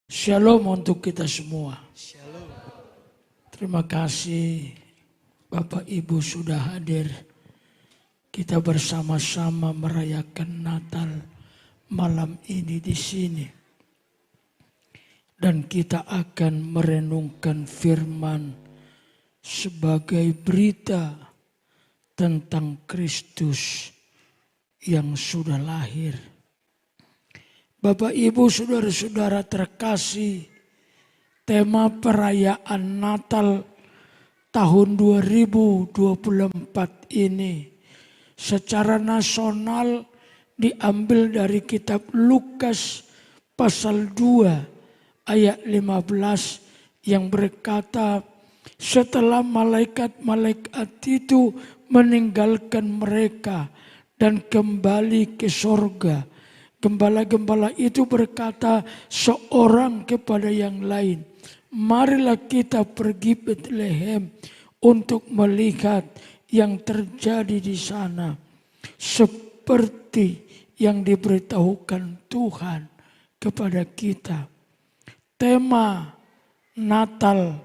Shalom untuk kita semua. Shalom. Terima kasih Bapak Ibu sudah hadir. Kita bersama-sama merayakan Natal malam ini di sini. Dan kita akan merenungkan firman sebagai berita tentang Kristus yang sudah lahir. Bapak, Ibu, saudara-saudara terkasih, tema perayaan Natal tahun 2024 ini secara nasional diambil dari kitab Lukas pasal 2 ayat 15 yang berkata, setelah malaikat-malaikat itu meninggalkan mereka dan kembali ke sorga, gembala-gembala itu berkata seorang kepada yang lain, marilah kita pergi Betlehem untuk melihat yang terjadi di sana, seperti yang diberitahukan Tuhan kepada kita. Tema Natal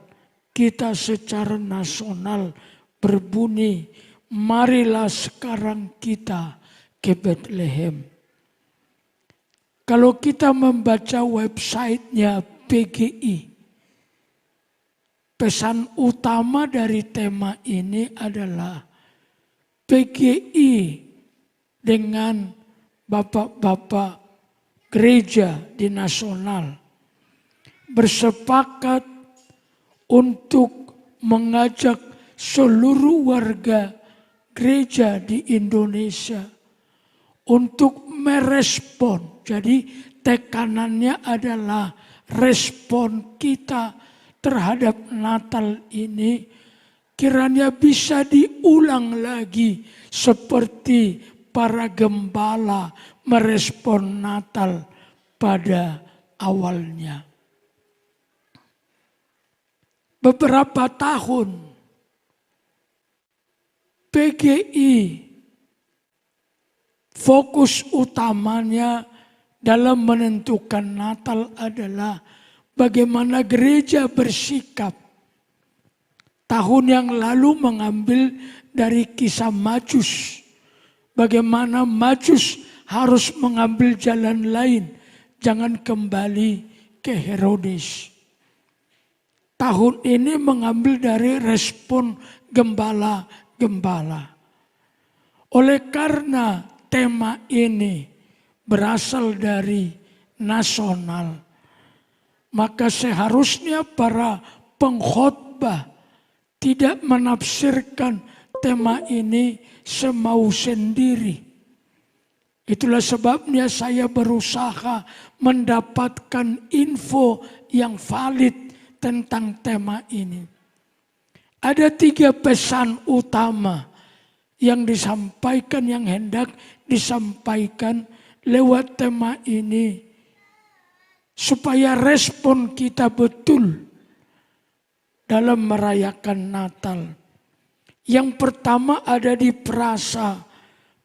kita secara nasional berbunyi, marilah sekarang kita ke Betlehem. Kalau kita membaca websitenya PGI, pesan utama dari tema ini adalah PGI dengan bapak-bapak gereja di nasional bersepakat untuk mengajak seluruh warga gereja di Indonesia untuk merespon. Jadi tekanannya adalah respon kita terhadap Natal ini kiranya bisa diulang lagi seperti para gembala merespon Natal pada awalnya. Beberapa tahun PGI fokus utamanya dalam menentukan Natal adalah bagaimana gereja bersikap. Tahun yang lalu mengambil dari kisah Majus. Bagaimana Majus harus mengambil jalan lain. Jangan kembali ke Herodes. Tahun ini mengambil dari respon gembala-gembala. Oleh karena tema ini berasal dari nasional, maka seharusnya para pengkhotbah tidak menafsirkan tema ini semau sendiri. Itulah sebabnya saya berusaha mendapatkan info yang valid tentang tema ini. Ada 3 pesan utama yang disampaikan, yang hendak disampaikan lewat tema ini supaya respon kita betul dalam merayakan Natal. Yang pertama ada di frasa,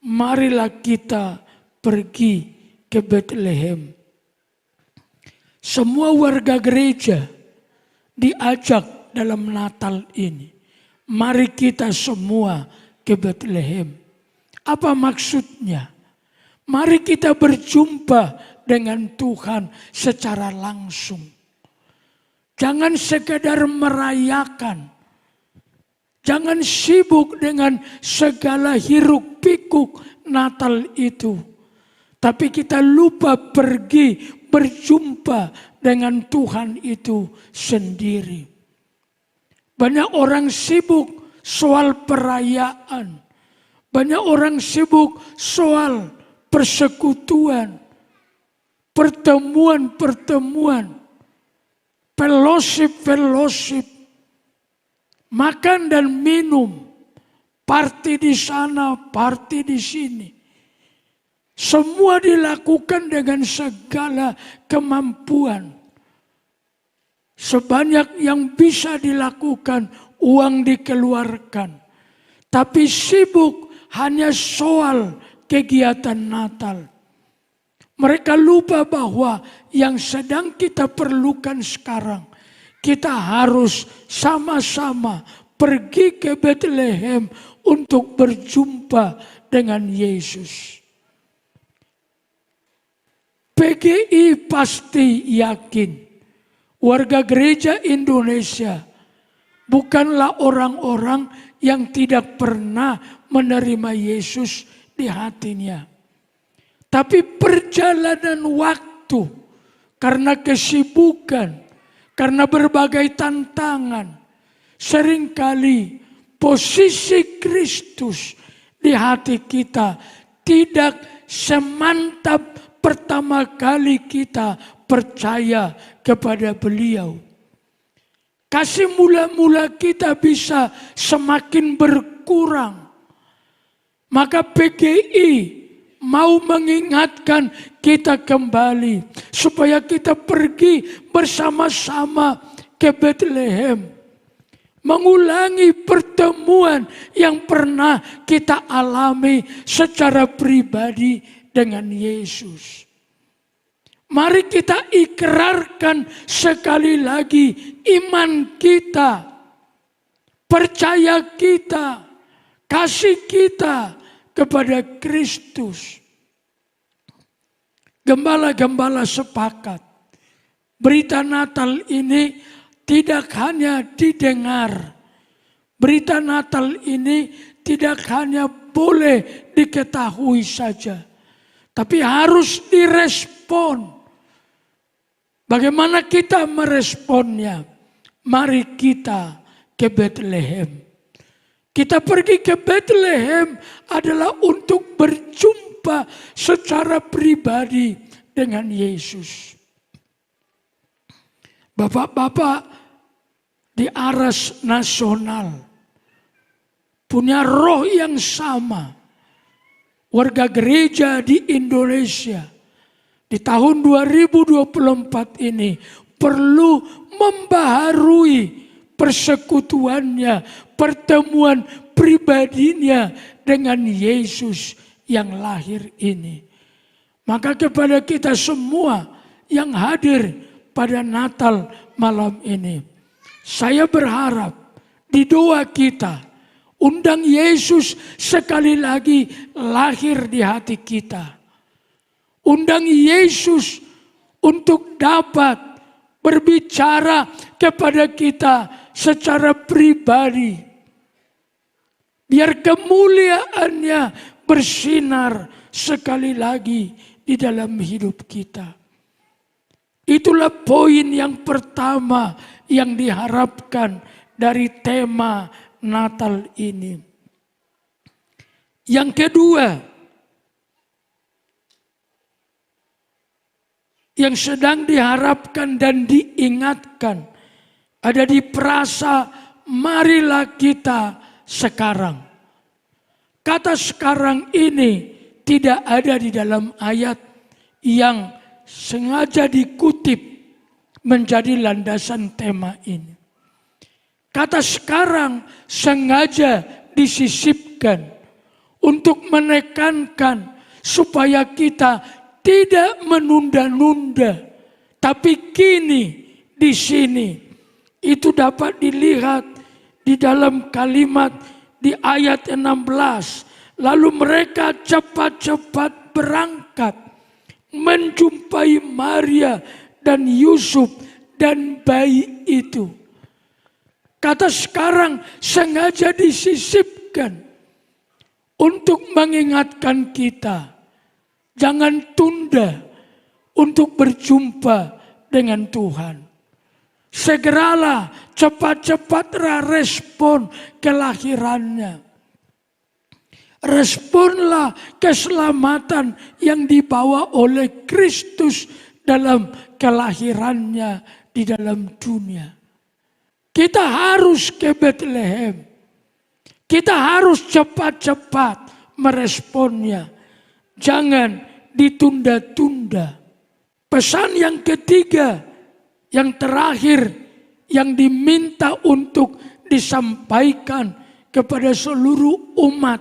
marilah kita pergi ke Betlehem. Semua warga gereja diajak dalam Natal ini. Mari kita semua ke Betlehem. Apa maksudnya? Mari kita berjumpa dengan Tuhan secara langsung. Jangan sekedar merayakan. Jangan sibuk dengan segala hiruk pikuk Natal itu. Tapi kita lupa pergi berjumpa dengan Tuhan itu sendiri. Banyak orang sibuk soal perayaan. Banyak orang sibuk soal persekutuan, pertemuan-pertemuan, fellowship, makan dan minum, party di sana, party di sini. Semua dilakukan dengan segala kemampuan. Sebanyak yang bisa dilakukan, uang dikeluarkan. Tapi sibuk hanya soal kegiatan Natal. Mereka lupa bahwa yang sedang kita perlukan sekarang, kita harus sama-sama pergi ke Bethlehem untuk berjumpa dengan Yesus. PGI pasti yakin warga gereja Indonesia bukanlah orang-orang yang tidak pernah menerima Yesus di hatinya. Tapi perjalanan waktu, karena kesibukan, karena berbagai tantangan, seringkali posisi Kristus di hati kita tidak semantap pertama kali kita percaya kepada beliau. Kasih mula-mula kita bisa semakin berkurang. Maka PGI mau mengingatkan kita kembali supaya kita pergi bersama-sama ke Bethlehem. Mengulangi pertemuan yang pernah kita alami secara pribadi dengan Yesus. Mari kita ikrarkan sekali lagi iman kita, percaya kita, kasih kita kepada Kristus. Gembala-gembala sepakat, berita Natal ini tidak hanya didengar. Berita Natal ini tidak hanya boleh diketahui saja, tapi harus direspon. Bagaimana kita meresponnya? Mari kita ke Bethlehem. Kita pergi ke Bethlehem adalah untuk berjumpa secara pribadi dengan Yesus. Bapak-bapak di Aras Nasional punya roh yang sama. Warga gereja di Indonesia di tahun 2024 ini perlu membaharui persekutuannya, pertemuan pribadinya dengan Yesus yang lahir ini. Maka kepada kita semua yang hadir pada Natal malam ini, saya berharap di doa kita, undang Yesus sekali lagi lahir di hati kita. Undang Yesus untuk dapat berbicara kepada kita secara pribadi. Biar kemuliaannya bersinar sekali lagi di dalam hidup kita. Itulah poin yang pertama yang diharapkan dari tema Natal ini. Yang kedua, yang sedang diharapkan dan diingatkan ada di frasa marilah kita sekarang. Kata sekarang ini tidak ada di dalam ayat yang sengaja dikutip menjadi landasan tema ini. Kata sekarang sengaja disisipkan untuk menekankan supaya kita tidak menunda-nunda, tapi kini di sini itu dapat dilihat di dalam kalimat di ayat 16. Lalu mereka cepat-cepat berangkat menjumpai Maria dan Yusuf dan bayi itu. Kata sekarang sengaja disisipkan untuk mengingatkan kita. Jangan tunda untuk berjumpa dengan Tuhan. Segeralah cepat-cepatlah respon kelahirannya. Responlah keselamatan yang dibawa oleh Kristus dalam kelahirannya di dalam dunia. Kita harus ke Bethlehem. Kita harus cepat-cepat meresponnya. Jangan ditunda-tunda. Pesan yang ketiga, yang terakhir, yang diminta untuk disampaikan kepada seluruh umat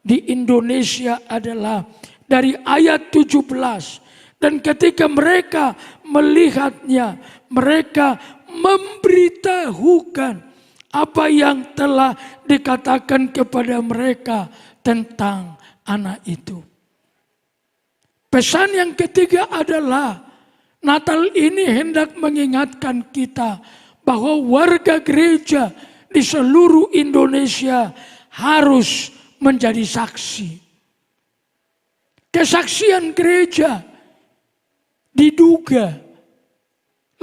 di Indonesia adalah dari ayat 17. Dan ketika mereka melihatnya, mereka memberitahukan apa yang telah dikatakan kepada mereka tentang anak itu. Pesan yang ketiga adalah Natal ini hendak mengingatkan kita bahwa warga gereja di seluruh Indonesia harus menjadi saksi. Kesaksian gereja diduga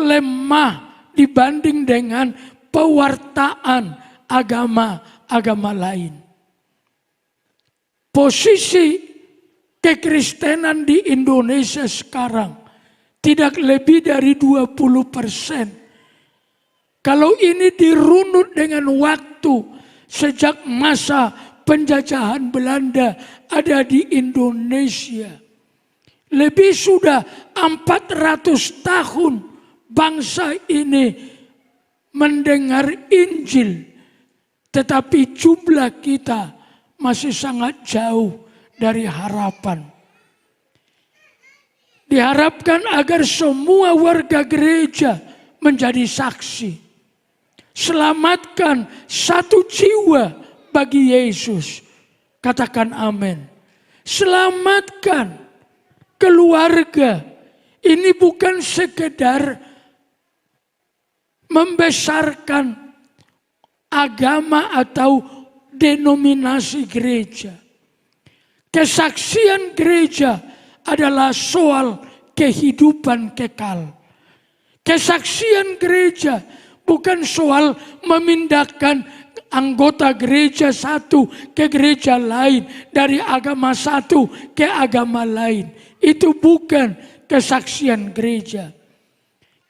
lemah dibanding dengan pewartaan agama-agama lain. Posisi kekristenan di Indonesia sekarang tidak lebih dari 20%. Kalau ini dirunut dengan waktu sejak masa penjajahan Belanda ada di Indonesia. Lebih sudah 400 tahun bangsa ini mendengar Injil. Tetapi jumlah kita masih sangat jauh dari harapan. Diharapkan agar semua warga gereja menjadi saksi. Selamatkan satu jiwa bagi Yesus. Katakan amin. Selamatkan keluarga. Ini bukan sekedar membesarkan agama atau denominasi gereja. Kesaksian gereja adalah soal kehidupan kekal. Kesaksian gereja bukan soal memindahkan anggota gereja satu ke gereja lain, dari agama satu ke agama lain. Itu bukan kesaksian gereja.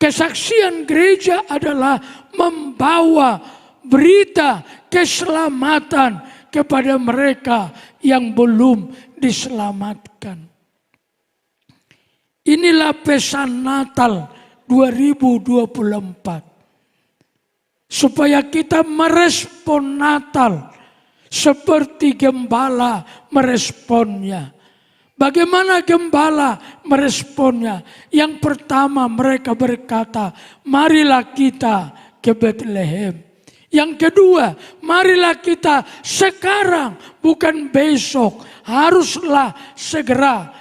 Kesaksian gereja adalah membawa berita keselamatan kepada mereka yang belum diselamatkan. Inilah pesan Natal 2024. Supaya kita merespon Natal seperti gembala meresponnya. Bagaimana gembala meresponnya? Yang pertama mereka berkata, marilah kita ke Bethlehem. Yang kedua, marilah kita sekarang, bukan besok. Haruslah segera.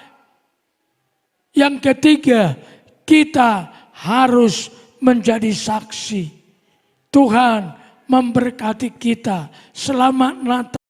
Yang ketiga, kita harus menjadi saksi. Tuhan memberkati kita. Selamat Natal.